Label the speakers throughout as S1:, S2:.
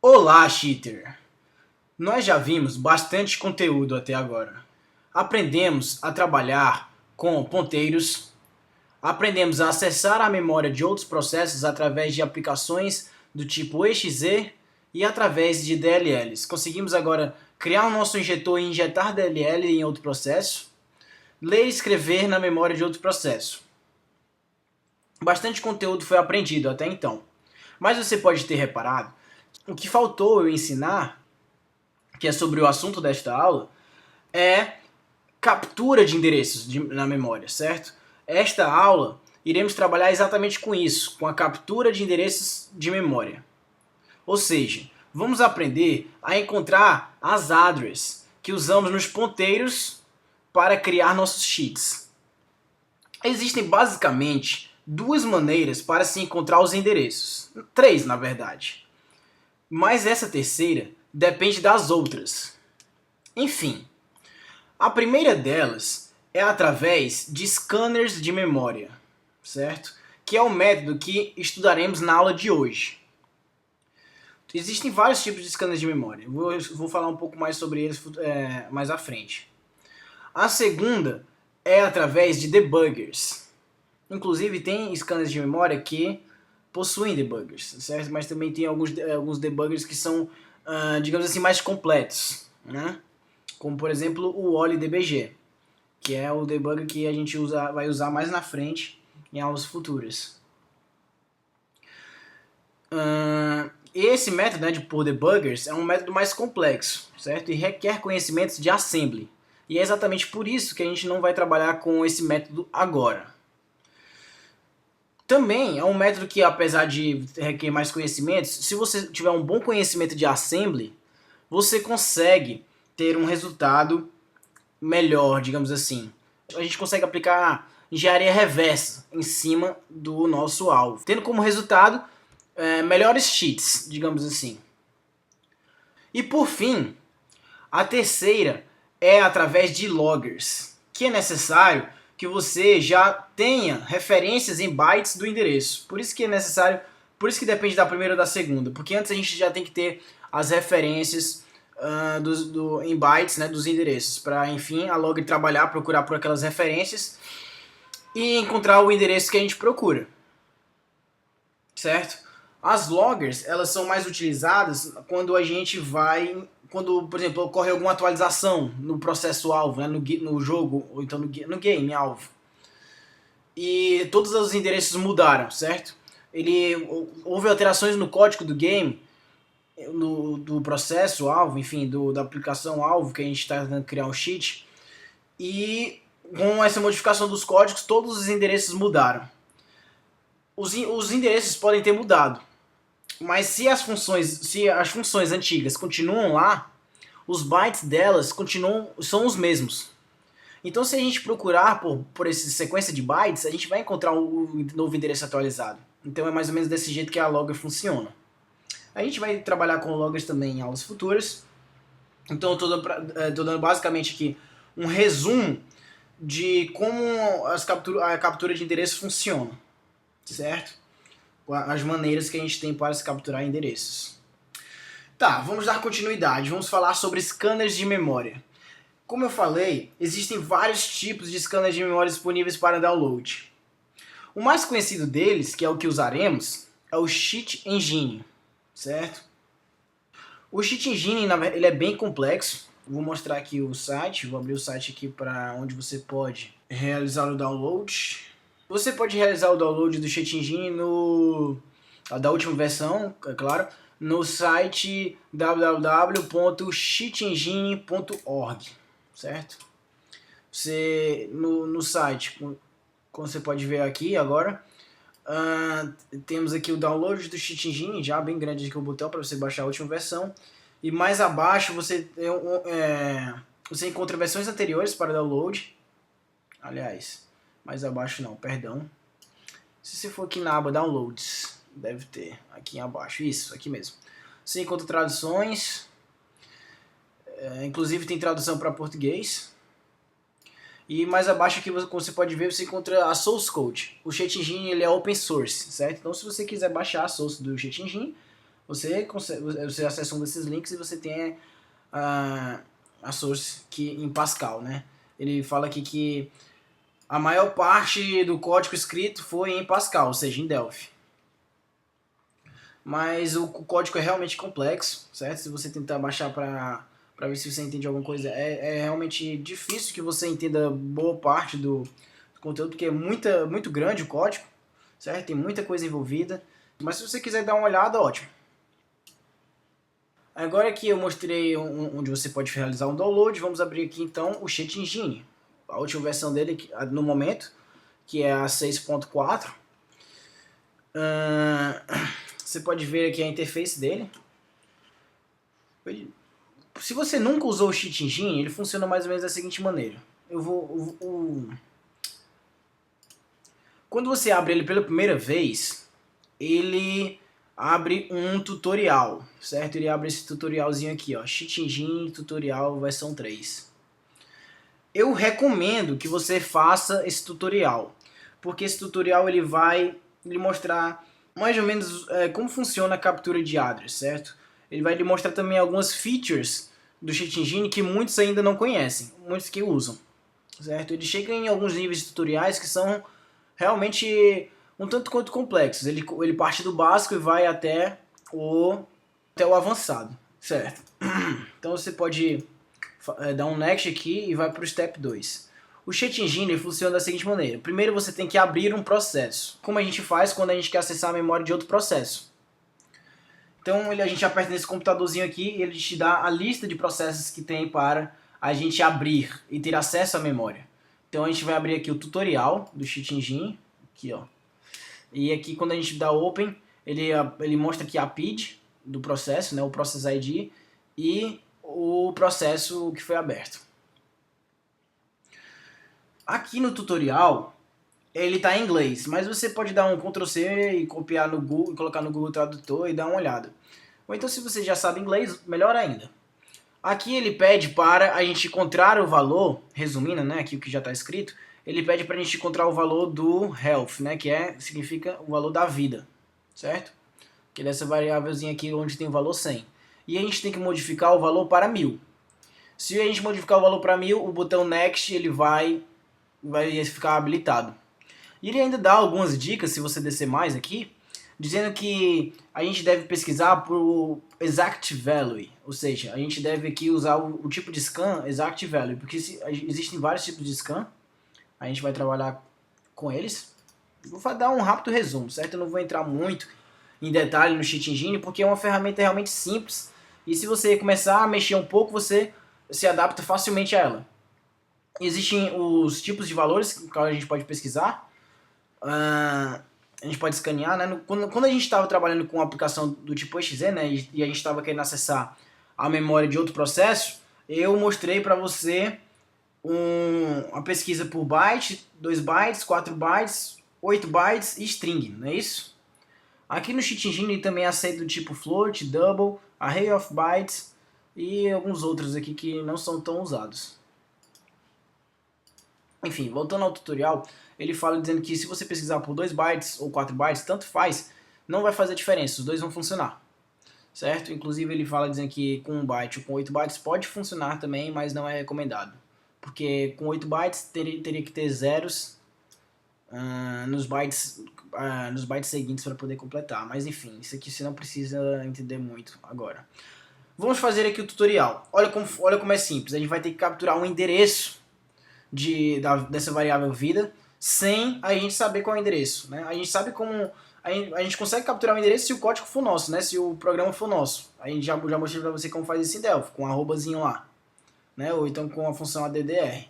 S1: Olá, cheater! Nós já vimos bastante conteúdo até agora. Aprendemos a trabalhar com ponteiros, aprendemos a acessar a memória de outros processos através de aplicações do tipo exe e através de DLLs. Conseguimos agora criar um nosso injetor e injetar DLL em outro processo, ler e escrever na memória de outro processo. Bastante conteúdo foi aprendido até então. Mas você pode ter reparado, o que faltou eu ensinar, que é sobre o assunto desta aula, é captura de endereços na memória, certo? Esta aula iremos trabalhar exatamente com isso, com a captura de endereços de memória. Ou seja, vamos aprender a encontrar as addresses que usamos nos ponteiros para criar nossos cheats. Existem basicamente duas maneiras para se encontrar os endereços. Três, na verdade. Mas essa terceira depende das outras. Enfim, a primeira delas é através de scanners de memória, certo? Que é o método que estudaremos na aula de hoje. Existem vários tipos de scanners de memória. Vou falar um pouco mais sobre eles mais à frente. A segunda é através de debuggers. Inclusive tem scanners de memória que possuem debuggers, certo? Mas também tem alguns debuggers que são, digamos assim, mais completos, né? Como por exemplo o OllyDbg, que é o debugger que a gente vai usar mais na frente em aulas futuras. Esse método, né, por debuggers é um método mais complexo, certo? E requer conhecimentos de assembly. E é exatamente por isso que a gente não vai trabalhar com esse método agora. Também é um método que, apesar de requerer mais conhecimentos, se você tiver um bom conhecimento de assembly, você consegue ter um resultado melhor, digamos assim. A gente consegue aplicar engenharia reversa em cima do nosso alvo, tendo como resultado melhores cheats, digamos assim. E por fim, a terceira é através de loggers, que é necessário que você já tenha referências em bytes do endereço. Por isso que é necessário, por isso que depende da primeira ou da segunda, porque antes a gente já tem que ter as referências em bytes, né, dos endereços, para enfim a log trabalhar, procurar por aquelas referências e encontrar o endereço que a gente procura, certo? As loggers, elas são mais utilizadas quando a gente quando, por exemplo, ocorre alguma atualização no processo alvo, né, no jogo, ou então no game alvo. E todos os endereços mudaram, certo? Houve alterações no código do game, do processo alvo, enfim, da aplicação alvo que a gente está tentando criar um cheat. E com essa modificação dos códigos, todos os endereços mudaram. Os endereços podem ter mudado, mas se as funções antigas continuam lá, os bytes delas são os mesmos. Então, se a gente procurar por essa sequência de bytes, a gente vai encontrar o novo endereço atualizado. Então é mais ou menos desse jeito que a logger funciona. A gente vai trabalhar com loggers também em aulas futuras. Então eu estou dando basicamente aqui um resumo de como a captura de endereço funciona, certo? As maneiras que a gente tem para se capturar endereços. Tá, vamos dar continuidade. Vamos falar sobre scanners de memória. Como eu falei, existem vários tipos de scanners de memória disponíveis para download. O mais conhecido deles, que é o que usaremos, é o Cheat Engine, certo? O Cheat Engine ele é bem complexo. Vou mostrar aqui o site, vou abrir o site aqui para onde você pode realizar o download. Você pode realizar o download do Cheat Engine da última versão, é claro, no site www.cheatengine.org, certo? No site, como você pode ver aqui agora, temos aqui o download do Cheat Engine, já bem grande aqui o botão para você baixar a última versão. E mais abaixo você encontra versões anteriores para download. Aliás, mais abaixo não, perdão. Se você for aqui na aba Downloads, deve ter aqui abaixo, isso, aqui mesmo. Você encontra traduções, inclusive tem tradução para português. E mais abaixo aqui, como você pode ver, você encontra a Source Code. O Cheat Engine ele é open source, certo? Então se você quiser baixar a source do Cheat Engine, você acessa um desses links e você tem a source que, em Pascal, né? Ele fala aqui que a maior parte do código escrito foi em Pascal, ou seja, em Delphi. Mas o código é realmente complexo, certo? Se você tentar baixar para ver se você entende alguma coisa, é realmente difícil que você entenda boa parte do conteúdo, porque é muito grande o código, certo? Tem muita coisa envolvida. Mas se você quiser dar uma olhada, ótimo. Agora que eu mostrei onde você pode realizar um download, vamos abrir aqui então o Chat Engine. A última versão dele no momento, que é a 6.4. Você pode ver aqui a interface dele. Se você nunca usou o Chat Engine, ele funciona mais ou menos da seguinte maneira. Quando você abre ele pela primeira vez, ele abre um tutorial, certo? Ele abre esse tutorialzinho aqui, ó, Chat Engine Tutorial versão 3. Eu recomendo que você faça esse tutorial, porque esse tutorial ele vai lhe mostrar mais ou menos como funciona a captura de address, certo? Ele vai lhe mostrar também algumas features do Chat Engine que muitos ainda não conhecem, muitos que usam, certo? Ele chega em alguns níveis de tutoriais que são realmente um tanto quanto complexos. Ele parte do básico e vai até o avançado, certo? Então você pode dar um next aqui e vai para o step 2. O Chat Engine funciona da seguinte maneira. Primeiro você tem que abrir um processo, como a gente faz quando a gente quer acessar a memória de outro processo. Então a gente aperta nesse computadorzinho aqui e ele te dá a lista de processos que tem para a gente abrir e ter acesso à memória. Então a gente vai abrir aqui o tutorial do Chat Engine, aqui ó. E aqui quando a gente dá Open, ele mostra aqui a PID do processo, né, o Process ID e o processo que foi aberto. Aqui no tutorial, ele está em inglês, mas você pode dar um Ctrl+C e copiar no Google, colocar no Google Tradutor e dar uma olhada. Ou então se você já sabe inglês, melhor ainda. Aqui ele pede para a gente encontrar o valor, resumindo, né, aqui o que já está escrito, ele pede para a gente encontrar o valor do health, né, que significa o valor da vida, certo? Que é essa variávelzinha aqui onde tem o valor 100. E a gente tem que modificar o valor para 1000. Se a gente modificar o valor para 1000, o botão Next ele vai ficar habilitado. E ele ainda dá algumas dicas, se você descer mais aqui, dizendo que a gente deve pesquisar por exact value, ou seja, a gente deve aqui usar o tipo de scan exact value, porque existem vários tipos de scan, a gente vai trabalhar com eles. Vou dar um rápido resumo, certo? Eu não vou entrar muito em detalhe no Chat Engine, porque é uma ferramenta realmente simples, e se você começar a mexer um pouco, você se adapta facilmente a ela. Existem os tipos de valores que a gente pode pesquisar, a gente pode escanear, né? Quando a gente estava trabalhando com uma aplicação do tipo exe, né, e a gente estava querendo acessar a memória de outro processo, eu mostrei para você uma pesquisa por byte, 2 bytes, 4 bytes, 8 bytes e string, não é isso? Aqui no Chat Engine ele também aceita do tipo float, double, array of bytes e alguns outros aqui que não são tão usados. Enfim, voltando ao tutorial, ele fala dizendo que se você pesquisar por 2 bytes ou 4 bytes, tanto faz, não vai fazer diferença, os dois vão funcionar, certo? Inclusive ele fala dizendo que com 1 byte ou com 8 bytes pode funcionar também, mas não é recomendado, porque com 8 bytes teria que ter zeros nos bytes seguintes para poder completar, mas enfim, isso aqui você não precisa entender muito agora. Vamos fazer aqui o tutorial. Olha como é simples, a gente vai ter que capturar um endereço dessa variável vida sem a gente saber qual é o endereço, né? A gente sabe como a gente consegue capturar o endereço se o código for nosso, né? Se o programa for nosso. A gente já mostrei para você como faz isso em Delphi, com um arrobazinho lá, né? Ou então com a função addr.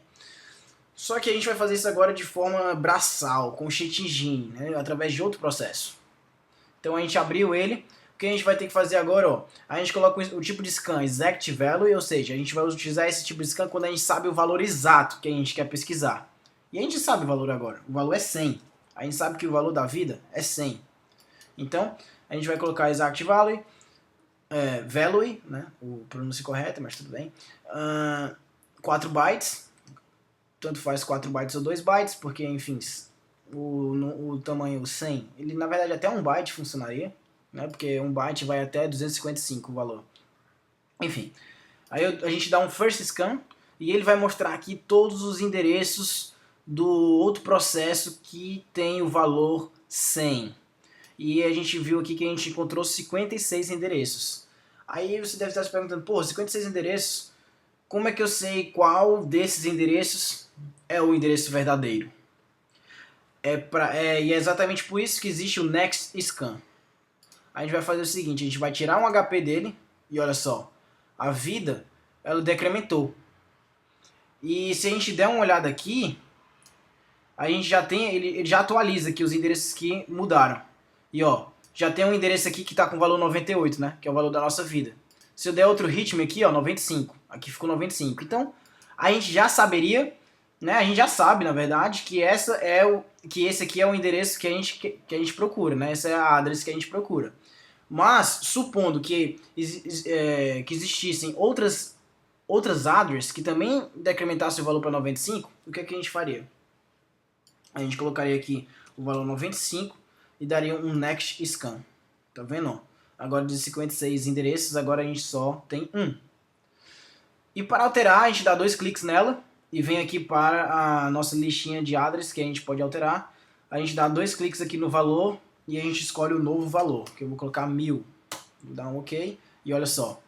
S1: Só que a gente vai fazer isso agora de forma braçal, com o Chat Engine, né? Através de outro processo. Então a gente abriu ele. O que a gente vai ter que fazer agora, ó, a gente coloca o tipo de scan exact value, ou seja, a gente vai utilizar esse tipo de scan quando a gente sabe o valor exato que a gente quer pesquisar. E a gente sabe o valor agora, o valor é 100. A gente sabe que o valor da vida é 100. Então, a gente vai colocar exact value, value, né, o pronúncio correto, mas tudo bem, 4 bytes, tanto faz 4 bytes ou 2 bytes, porque, enfim, o tamanho 100, ele na verdade até 1 byte funcionaria. né? Porque 1 byte vai até 255 o valor. Enfim, aí a gente dá um first scan e ele vai mostrar aqui todos os endereços do outro processo que tem o valor 100. E a gente viu aqui que a gente encontrou 56 endereços. Aí você deve estar se perguntando, pô, 56 endereços, como é que eu sei qual desses endereços é o endereço verdadeiro? E é exatamente por isso que existe o Next Scan. A gente vai fazer o seguinte, a gente vai tirar um HP dele, e olha só, a vida, ela decrementou. E se a gente der uma olhada aqui, a gente já tem, ele já atualiza aqui os endereços que mudaram. E ó, já tem um endereço aqui que está com o valor 98, né? Que é o valor da nossa vida. Se eu der outro ritmo aqui, ó, 95. Aqui ficou 95. Então, a gente já saberia, né? A gente já sabe, na verdade, que esse aqui é o endereço que a gente procura, né? Essa é a address que a gente procura. Mas, supondo que existissem outras addresses que também decrementassem o valor para 95, o que é que a gente faria? A gente colocaria aqui o valor 95 e daria um next scan. Tá vendo? Agora de 56 endereços, agora a gente só tem um. E para alterar, a gente dá 2 cliques nela e vem aqui para a nossa listinha de address que a gente pode alterar. A gente dá 2 cliques aqui no valor e a gente escolhe o novo valor, que eu vou colocar 1000. Vou dar um OK e olha só.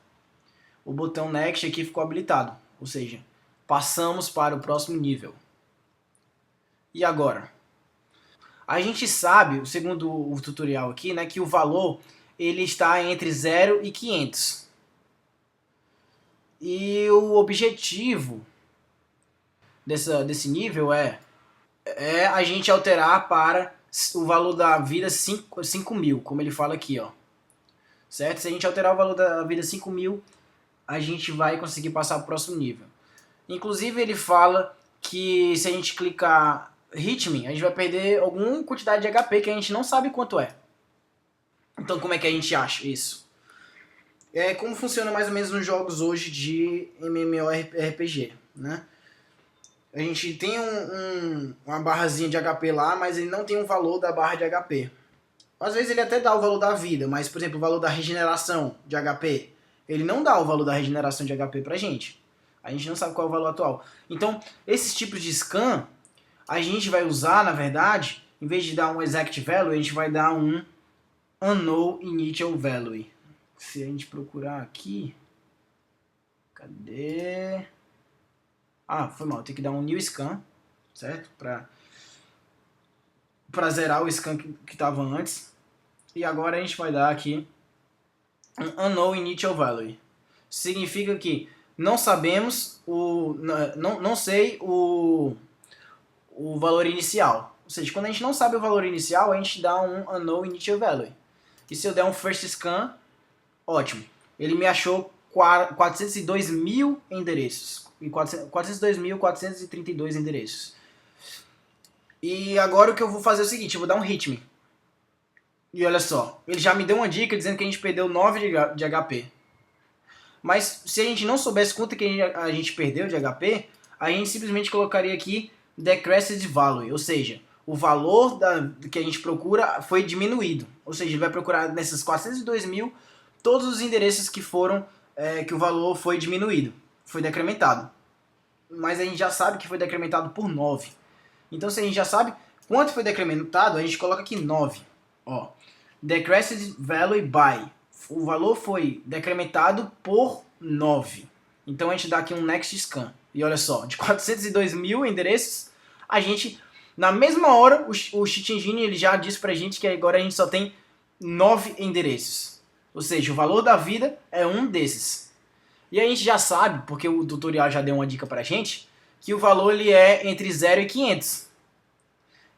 S1: O botão next aqui ficou habilitado, ou seja, passamos para o próximo nível. E agora? A gente sabe, segundo o tutorial aqui, né, que o valor ele está entre 0 e 500. E o objetivo desse nível é a gente alterar para o valor da vida 5.000, como ele fala aqui, ó. Certo? Se a gente alterar o valor da vida 5.000, a gente vai conseguir passar para o próximo nível. Inclusive ele fala que se a gente clicar Hitman, a gente vai perder alguma quantidade de HP que a gente não sabe quanto é. Então como é que a gente acha isso? É como funciona mais ou menos nos jogos hoje de MMORPG, né? A gente tem uma barrazinha de HP lá, mas ele não tem um valor da barra de HP. Às vezes ele até dá o valor da vida, mas por exemplo o valor da regeneração de HP, ele não dá o valor da regeneração de HP pra gente. A gente não sabe qual é o valor atual. Então, esses tipos de scan, a gente vai usar, na verdade, em vez de dar um exact value, a gente vai dar um unknown initial value. Se a gente procurar aqui... Cadê? Ah, foi mal. Tem que dar um new scan, certo? Pra zerar o scan que estava antes. E agora a gente vai dar aqui um unknown initial value. Significa que não sabemos não sei o valor inicial. Ou seja, quando a gente não sabe o valor inicial, a gente dá um unknown initial value. E se eu der um first scan, ótimo. Ele me achou 402 mil endereços. E 402.432 endereços. E agora o que eu vou fazer é o seguinte, eu vou dar um hitman. E olha só, ele já me deu uma dica dizendo que a gente perdeu 9 de HP. Mas se a gente não soubesse quanto que a gente perdeu de HP, a gente simplesmente colocaria aqui decreased value, ou seja, o valor que a gente procura foi diminuído. Ou seja, ele vai procurar nessas 402 mil todos os endereços que foram que o valor foi diminuído, foi decrementado. Mas a gente já sabe que foi decrementado por 9. Então se a gente já sabe quanto foi decrementado, a gente coloca aqui 9. Ó, decreased value by. O valor foi decrementado por 9. Então a gente dá aqui um next scan. E olha só, de 402 mil endereços, a gente, na mesma hora, o Cheat Engine ele já disse pra gente que agora a gente só tem 9 endereços. Ou seja, o valor da vida é um desses. E a gente já sabe, porque o tutorial já deu uma dica pra gente, que o valor ele é entre 0 e 500.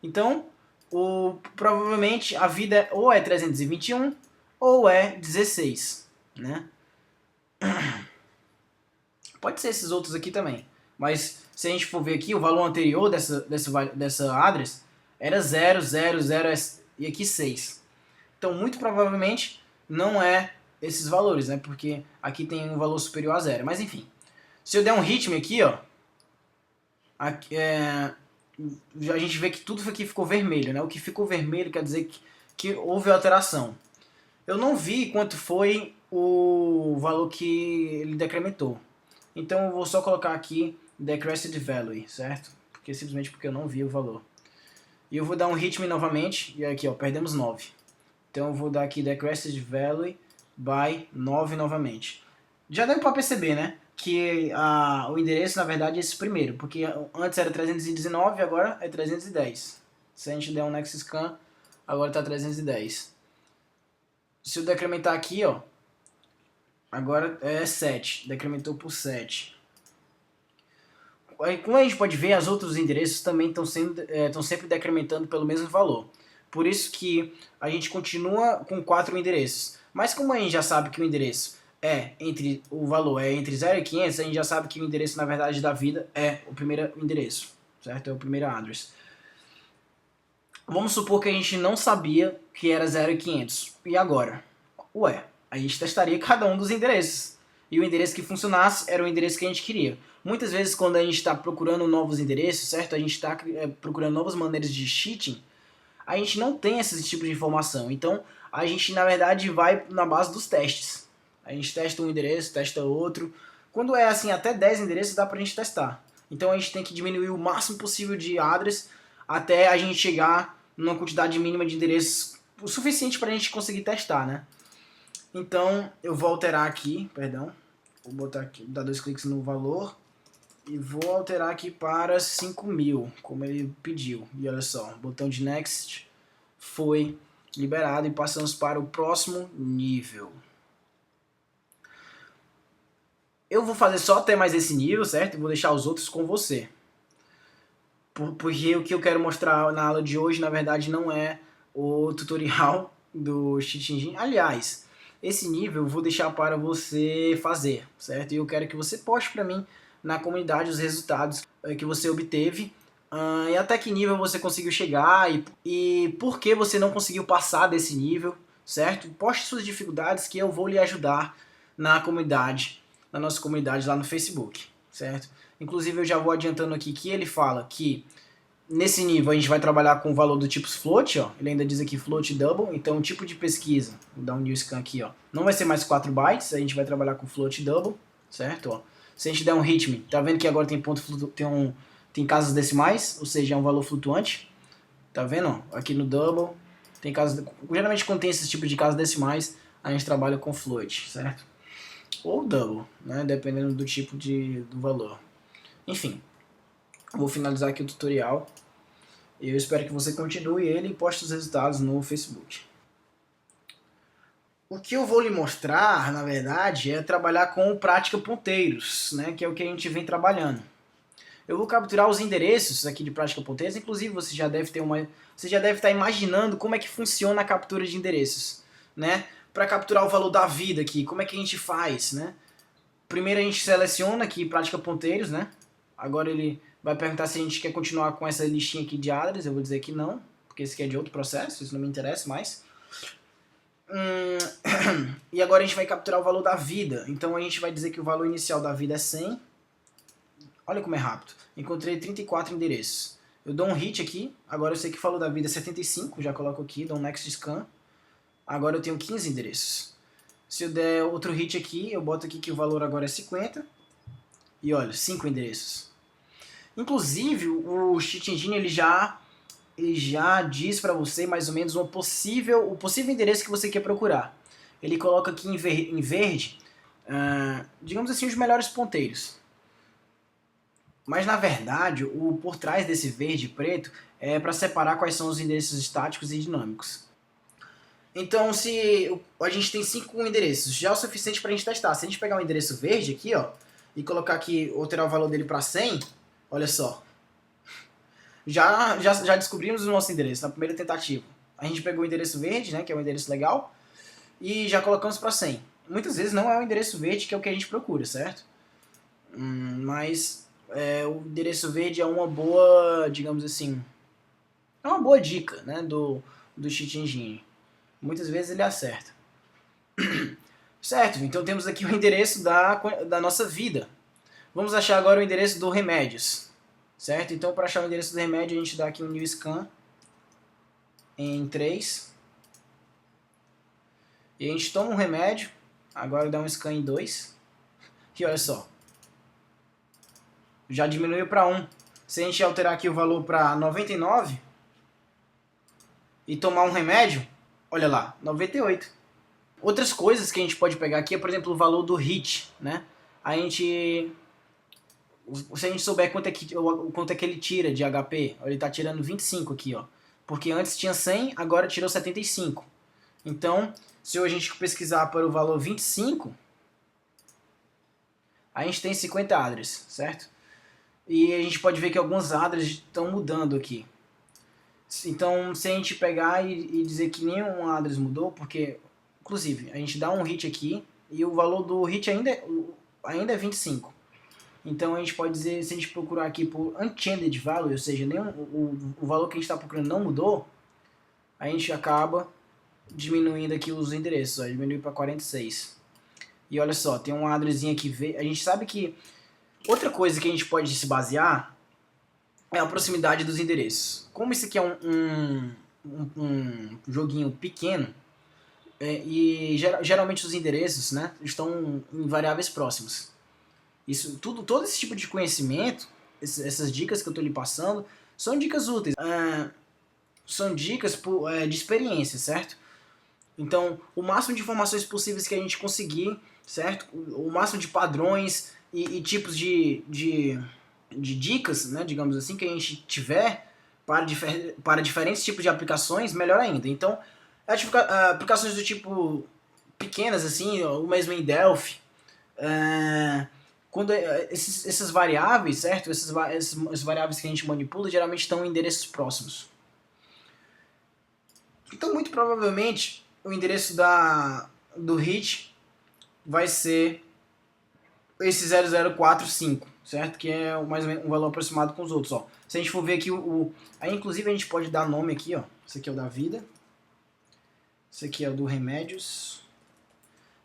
S1: Então, provavelmente a vida ou é 321 ou é 16, né? Pode ser esses outros aqui também, mas se a gente for ver aqui, o valor anterior dessa address era 0, 0, 0 e aqui 6. Então, muito provavelmente não é esses valores, né? Porque aqui tem um valor superior a 0. Mas enfim, se eu der um hitman aqui, ó, aqui, a gente vê que tudo aqui ficou vermelho, né? O que ficou vermelho quer dizer que houve alteração. Eu não vi quanto foi o valor que ele decrementou. Então eu vou só colocar aqui decreased value, certo? Simplesmente porque eu não vi o valor. E eu vou dar um hit me novamente, e aqui ó, perdemos 9. Então eu vou dar aqui decreased value by 9 novamente. Já deu para perceber, né? Que o endereço na verdade é esse primeiro, porque antes era 319, agora é 310. Se a gente der um next scan, agora está 310. Se eu decrementar aqui, ó, agora é 7, decrementou por 7. Como a gente pode ver, os outros endereços também estão sempre decrementando pelo mesmo valor. Por isso que a gente continua com 4 endereços. Mas como a gente já sabe que o endereço o valor é entre 0 e 500, a gente já sabe que o endereço, na verdade, da vida é o primeiro endereço, certo? É o primeiro address. Vamos supor que a gente não sabia que era 0 e 500. E agora? Ué, a gente testaria cada um dos endereços. E o endereço que funcionasse era o endereço que a gente queria. Muitas vezes quando a gente está procurando novos endereços, certo? A gente está procurando novas maneiras de cheating, a gente não tem esse tipo de informação. Então, a gente, na verdade, vai na base dos testes. A gente testa um endereço, testa outro. Quando é assim, até 10 endereços dá pra gente testar. Então, a gente tem que diminuir o máximo possível de address até a gente chegar numa quantidade mínima de endereços o suficiente para a gente conseguir testar, né? Então, eu vou alterar aqui, vou botar aqui, dar 2 cliques no valor e vou alterar aqui para 5.000, como ele pediu. E olha só, botão de Next foi liberado e passamos para o próximo nível. Eu vou fazer só até mais esse nível, certo? E vou deixar os outros com você. Porque o que eu quero mostrar na aula de hoje, na verdade, não é o tutorial do Cheat Engine. Aliás, esse nível eu vou deixar para você fazer, certo? E eu quero que você poste para mim na comunidade os resultados que você obteve e até que nível você conseguiu chegar e por que você não conseguiu passar desse nível, certo? Poste suas dificuldades que eu vou lhe ajudar na comunidade, na nossa comunidade lá no Facebook, certo? Inclusive eu já vou adiantando aqui que ele fala que nesse nível a gente vai trabalhar com o valor do tipo float, ó. Ele ainda diz aqui float double, então o tipo de pesquisa, vou dar um new scan aqui, ó. Não vai ser mais 4 bytes, a gente vai trabalhar com float double, certo? Ó. Se a gente der um hit me, tá vendo que agora tem tem casas decimais, ou seja, é um valor flutuante. Tá vendo? Ó? Aqui no double, tem casas, geralmente quando tem esse tipo de casas decimais, a gente trabalha com float, certo? Ou double, né, dependendo do tipo do valor. Enfim, vou finalizar aqui o tutorial. Eu espero que você continue ele e poste os resultados no Facebook. O que eu vou lhe mostrar, na verdade, é trabalhar com prática ponteiros, né, que é o que a gente vem trabalhando. Eu vou capturar os endereços aqui de prática ponteiros, inclusive você já deve estar imaginando como é que funciona a captura de endereços, né? Para capturar o valor da vida aqui, como é que a gente faz, né? Primeiro a gente seleciona aqui prática ponteiros, né? Agora ele vai perguntar se a gente quer continuar com essa listinha aqui de address. Eu vou dizer que não, porque esse aqui é de outro processo, isso não me interessa mais. E agora a gente vai capturar o valor da vida. Então a gente vai dizer que o valor inicial da vida é 100. Olha como é rápido. Encontrei 34 endereços. Eu dou um hit aqui. Agora eu sei que o valor da vida é 75. Já coloco aqui, dou um next scan. Agora eu tenho 15 endereços. Se eu der outro hit aqui, eu boto aqui que o valor agora é 50. E olha, 5 endereços. Inclusive, o Cheat Engine ele já diz para você mais ou menos o possível endereço que você quer procurar. Ele coloca aqui em verde, digamos assim, os melhores ponteiros. Mas na verdade, por trás desse verde e preto é para separar quais são os endereços estáticos e dinâmicos. Então, se a gente tem 5 endereços, já é o suficiente para a gente testar. Se a gente pegar um endereço verde aqui, ó, e colocar aqui, alterar o valor dele para 100, olha só. Já descobrimos o nosso endereço na primeira tentativa. A gente pegou o endereço verde, né, que é um endereço legal, e já colocamos para 100. Muitas vezes não é o endereço verde que é o que a gente procura, certo? Mas o endereço verde é uma boa, digamos assim, é uma boa dica, né, do Cheat Engine. Muitas vezes ele acerta. Certo, então temos aqui o endereço da nossa vida. Vamos achar agora o endereço do remédios. Certo? Então, para achar o endereço do remédio, a gente dá aqui um new scan em 3. E a gente toma um remédio, agora dá um scan em 2, e olha só, já diminuiu para 1. Se a gente alterar aqui o valor para 99 e tomar um remédio, olha lá, 98. Outras coisas que a gente pode pegar aqui é, por exemplo, o valor do hit, né? Se a gente souber quanto é que ele tira de HP, ele está tirando 25 aqui, ó. Porque antes tinha 100, agora tirou 75. Então, se a gente pesquisar para o valor 25, a gente tem 50 adres, certo? E a gente pode ver que alguns adres estão mudando aqui. Então, se a gente pegar e dizer que nenhum adres mudou, porque, inclusive, a gente dá um hit aqui e o valor do hit ainda é 25. Então, a gente pode dizer, se a gente procurar aqui por unchanged value, ou seja, o valor que a gente está procurando não mudou, a gente acaba diminuindo aqui os endereços, ó, diminui para 46. E olha só, tem um adresinho aqui, a gente sabe que outra coisa que a gente pode se basear é a proximidade dos endereços. Como isso aqui é um joguinho pequeno, e geralmente os endereços, né, estão em variáveis próximas. Todo esse tipo de conhecimento, essas dicas que eu estou lhe passando, são dicas úteis. São dicas de experiência, certo? Então, o máximo de informações possíveis que a gente conseguir, certo? O máximo de padrões e tipos de dicas, né, digamos assim, que a gente tiver para diferentes tipos de aplicações, melhor ainda. Então, aplicações do tipo pequenas, assim, o mesmo em Delphi, quando essas variáveis, certo? Essas variáveis que a gente manipula geralmente estão em endereços próximos. Então, muito provavelmente, o endereço do hit vai ser esse 0045, certo? Que é mais ou menos um valor aproximado com os outros, ó. Se a gente for ver aqui, aí inclusive a gente pode dar nome aqui, ó. Esse aqui é o da vida. Esse aqui é o do remédios.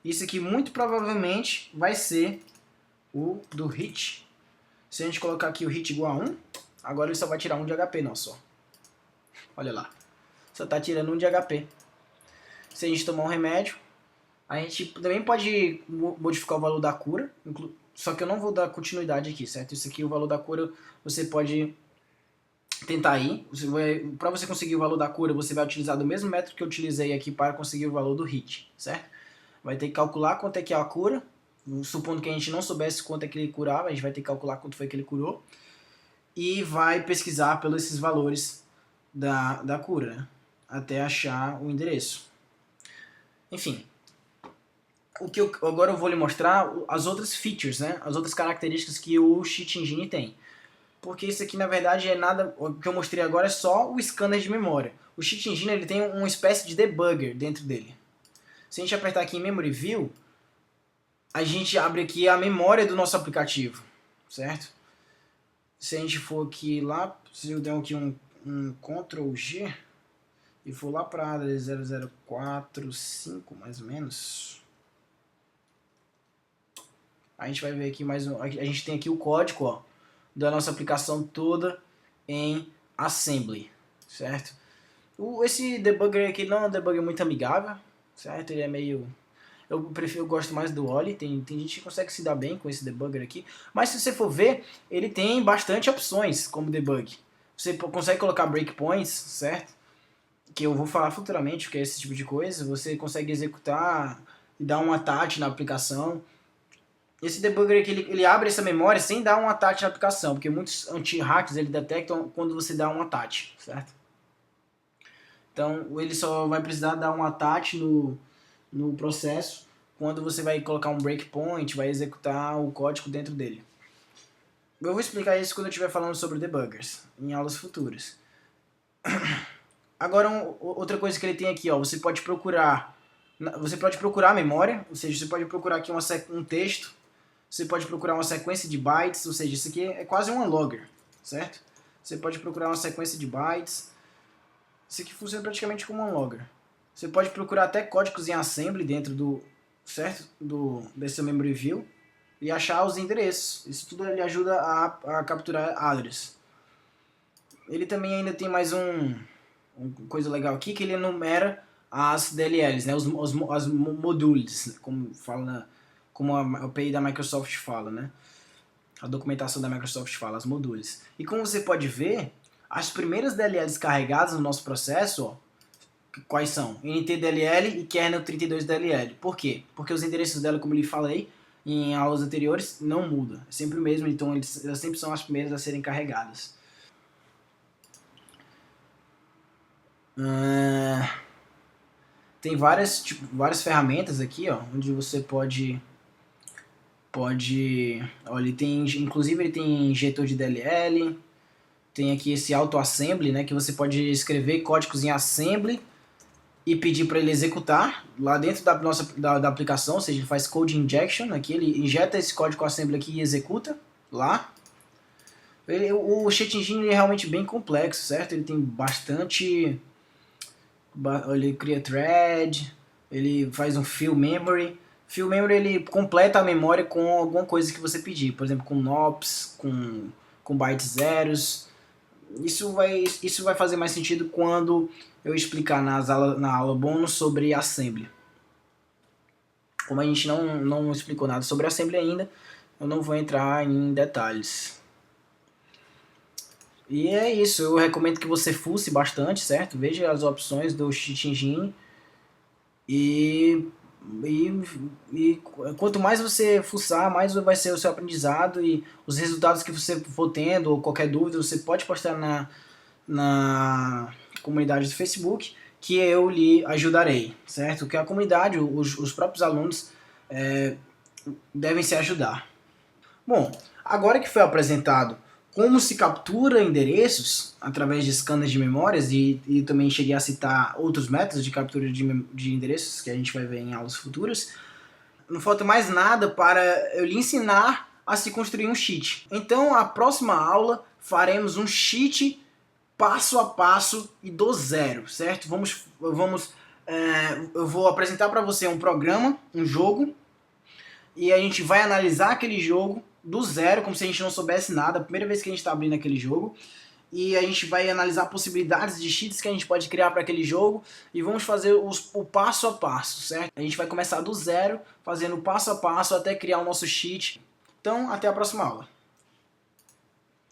S1: Isso aqui muito provavelmente vai ser o do hit. Se a gente colocar aqui o hit igual a 1, agora ele só vai tirar 1 de HP, não só. Olha lá. Só está tirando 1 de HP. Se a gente tomar um remédio, a gente também pode modificar o valor da cura, só que eu não vou dar continuidade aqui, certo? Isso aqui, o valor da cura, você pode tentar ir. Para você conseguir o valor da cura, você vai utilizar do mesmo método que eu utilizei aqui para conseguir o valor do hit, certo? Vai ter que calcular quanto é que é a cura, supondo que a gente não soubesse quanto é que ele curava, a gente vai ter que calcular quanto foi que ele curou, e vai pesquisar pelos esses valores da cura, né? Até achar o endereço. Enfim, agora eu vou lhe mostrar as outras features, né? As outras características que o Cheat Engine tem. Porque isso aqui, na verdade, o que eu mostrei agora é só o scanner de memória. O Cheat Engine ele tem uma espécie de debugger dentro dele. Se a gente apertar aqui em Memory View, a gente abre aqui a memória do nosso aplicativo, certo? Se a gente for aqui lá, se eu der aqui um Ctrl G e for lá para 0045 mais ou menos, a gente vai ver aqui a gente tem aqui o código, ó, da nossa aplicação toda em Assembly, certo? Esse debugger aqui não é um debugger muito amigável, certo? Ele é meio... Eu gosto mais do Oli, tem gente que consegue se dar bem com esse debugger aqui, mas se você for ver, ele tem bastante opções como debug. Você consegue colocar breakpoints, certo? Que eu vou falar futuramente o que é esse tipo de coisa. Você consegue executar e dar um attach na aplicação. Esse debugger aqui, ele abre essa memória sem dar um attach na aplicação, porque muitos anti-hacks ele detectam quando você dá um attach, certo? Então, ele só vai precisar dar um attach no processo quando você vai colocar um breakpoint, vai executar o código dentro dele. Eu vou explicar isso quando eu estiver falando sobre debuggers, em aulas futuras. Agora, outra coisa que ele tem aqui, ó, você pode procurar a memória, ou seja, você pode procurar aqui um texto, você pode procurar uma sequência de bytes, ou seja, isso aqui é quase um unlogger, certo? Você pode procurar uma sequência de bytes, isso aqui funciona praticamente como um unlogger. Você pode procurar até códigos em assembly dentro desse memory view e achar os endereços. Isso tudo ele ajuda a capturar address. Ele também ainda tem mais uma coisa legal aqui, que ele enumera as DLLs, né? As modules, como fala, como a API da Microsoft fala, né? A documentação da Microsoft fala, as modules. E como você pode ver, as primeiras DLLs carregadas no nosso processo, ó, quais são? NTDLL e kernel 32DLL. Por quê? Porque os endereços dela, como eu lhe falei em aulas anteriores, não mudam. É sempre o mesmo, então elas sempre são as primeiras a serem carregadas. Tem várias ferramentas aqui, ó, onde você pode, olha, ele tem, inclusive ele tem injetor de DLL, tem aqui esse autoassembly, né, que você pode escrever códigos em assembly e pedir para ele executar lá dentro da aplicação, ou seja, ele faz code injection, aqui ele injeta esse código assembly aqui e executa lá. O Chat Engine é realmente bem complexo, certo? Ele tem bastante... Ele cria thread, ele faz um fill memory. Fill memory ele completa a memória com alguma coisa que você pedir, por exemplo, com nops, com bytes zeros. Isso vai fazer mais sentido quando eu explicar na aula bônus sobre assembly. Como a gente não explicou nada sobre assembly ainda, eu não vou entrar em detalhes. E é isso, eu recomendo que você fuce bastante, certo? Veja as opções do Chat Engine e quanto mais você fuçar, mais vai ser o seu aprendizado e os resultados que você for tendo ou qualquer dúvida, você pode postar na comunidade do Facebook que eu lhe ajudarei, certo? Que a comunidade, os próprios alunos devem se ajudar. Bom, agora que foi apresentado como se captura endereços através de scanners de memórias e também cheguei a citar outros métodos de captura de endereços que a gente vai ver em aulas futuras, não falta mais nada para eu lhe ensinar a se construir um cheat. Então, a próxima aula faremos um cheat passo a passo e do zero, certo? Eu vou apresentar para você um programa, um jogo, e a gente vai analisar aquele jogo do zero, como se a gente não soubesse nada, a primeira vez que a gente está abrindo aquele jogo, e a gente vai analisar possibilidades de cheats que a gente pode criar para aquele jogo, e vamos fazer o passo a passo, certo? A gente vai começar do zero, fazendo passo a passo até criar o nosso cheat. Então, até a próxima aula.